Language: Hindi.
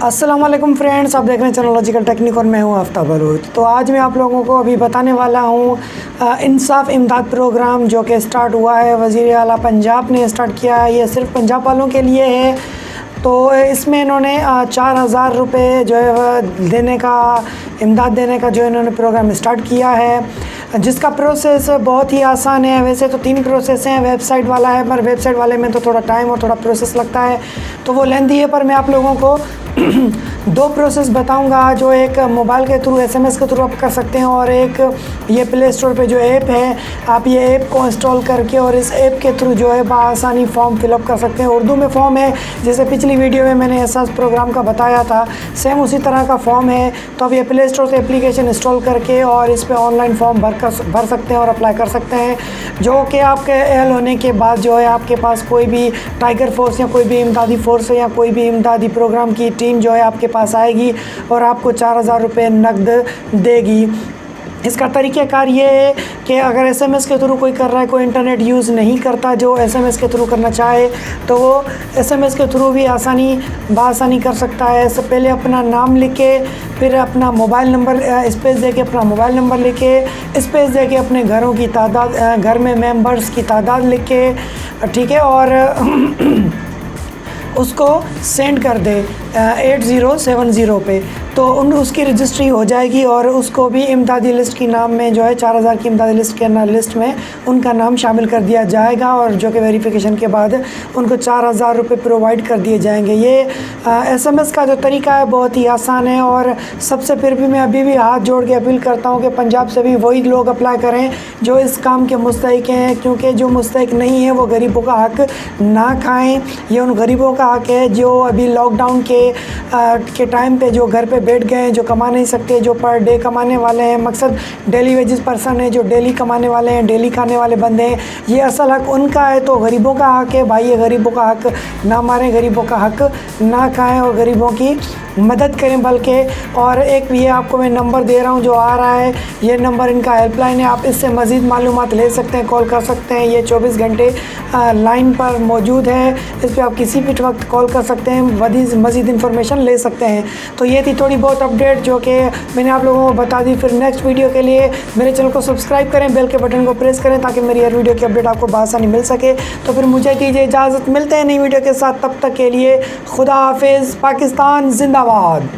अस्सलाम वालेकुम फ्रेंड्स, आप देख रहे हैं चैनल लॉजिकल टेक्निक और मैं हूं आफ्ताब बलूच। तो आज मैं आप लोगों को अभी बताने वाला हूं इंसाफ इमदाद प्रोग्राम जो कि स्टार्ट हुआ है। वज़ीर आला पंजाब ने स्टार्ट किया है। ये सिर्फ पंजाब वालों के लिए है। तो इसमें इन्होंने 4000 रुपये जो है देने का, इमदाद देने का जो इन्होंने प्रोग्राम स्टार्ट किया है, जिसका प्रोसेस बहुत ही आसान है। वैसे तो 3 प्रोसेस हैं, वेबसाइट वाला है, पर वेबसाइट वाले में तो थोड़ा टाइम और थोड़ा प्रोसेस लगता है, तो वो लेंदी है। पर मैं आप लोगों को 2 प्रोसेस बताऊंगा, जो एक मोबाइल के थ्रू SMS के थ्रू आप कर सकते हैं, और एक ये प्ले स्टोर पे जो ऐप है, आप ये ऐप को इंस्टॉल करके और इस ऐप के थ्रू जो है बआसानी फॉर्म फिलअप कर सकते हैं। उर्दू में फॉर्म है, जैसे पिछली वीडियो में मैंने एहसास प्रोग्राम का बताया था, सेम उसी तरह का फॉर्म है। तो आप ये प्ले स्टोर से एप्लीकेशन इंस्टॉल करके और इस पर ऑनलाइन फॉर्म भर सकते हैं और अप्लाई कर सकते हैं, जो कि आपके एल होने के बाद जो है आपके पास कोई भी टाइगर फोर्स या कोई भी इमदादी फोर्स या कोई भी इमदादी प्रोग्राम की टीम जो है आपके पास आएगी और आपको 4000 रुपये नकद देगी। इसका तरीक़ाकार ये है कि अगर SMS के थ्रू कोई कर रहा है, कोई इंटरनेट यूज़ नहीं करता, जो SMS के थ्रू करना चाहे तो वो SMS के थ्रू भी बआसानी कर सकता है। इससे पहले अपना नाम लिखे, फिर अपना मोबाइल नंबर स्पेस दे के अपना मोबाइल नंबर लिखे, स्पेस दे के अपने घरों की तादाद, घर में मेंबर्स की तादाद लिखे, ठीक है, और उसको सेंड कर दे 8070 पे, तो उसकी रजिस्ट्री हो जाएगी और उसको भी इमदादी लिस्ट की नाम में जो है 4000 की इमदादी लिस्ट के लिस्ट में उनका नाम शामिल कर दिया जाएगा, और जो कि वेरिफिकेशन के बाद उनको 4000 रुपये प्रोवाइड कर दिए जाएंगे। ये SMS का जो तरीका है बहुत ही आसान है, और सबसे फिर भी मैं अभी भी हाथ जोड़ के अपील करता हूँ कि पंजाब से भी वही लोग अप्लाई करें जो इस काम के मुस्तहिक हैं, क्योंकि जो मुस्तहिक नहीं है वो गरीबों का हक ना खाएँ। ये उन गरीबों का हक है जो अभी लॉकडाउन के टाइम पे जो घर पे बैठ गए हैं, जो कमा नहीं सकते, जो पर डे कमाने वाले हैं, मकसद डेली वेजेस पर्सन है, जो डेली कमाने वाले हैं, डेली खाने वाले बंदे हैं, ये असल हक उनका है। तो गरीबों का हक है भाई, ये गरीबों का हक ना मारें, गरीबों का हक ना खाएं और गरीबों की मदद करें बल्कि। और एक ये आपको मैं नंबर दे रहा हूँ जो आ रहा है, ये नंबर इनका हेल्पलाइन है, आप इससे मज़ीद मालूमात ले सकते हैं, कॉल कर सकते हैं। ये 24 घंटे लाइन पर मौजूद है, इस पर आप किसी भी वक्त कॉल कर सकते हैं, मज़ीद इन्फॉर्मेशन ले सकते हैं। तो ये थी थोड़ी बहुत अपडेट जो कि मैंने आप लोगों को बता दी। फिर नेक्स्ट वीडियो के लिए मेरे चैनल को सब्सक्राइब करें, बेल के बटन को प्रेस करें ताकि मेरी हर वीडियो की अपडेट आपको बआसानी मिल सके। तो फिर मुझे दीजिए इजाज़त, मिलते हैं नई वीडियो के साथ, तब तक के लिए खुदा हाफिज़। पाकिस्तान जिंदाबाद।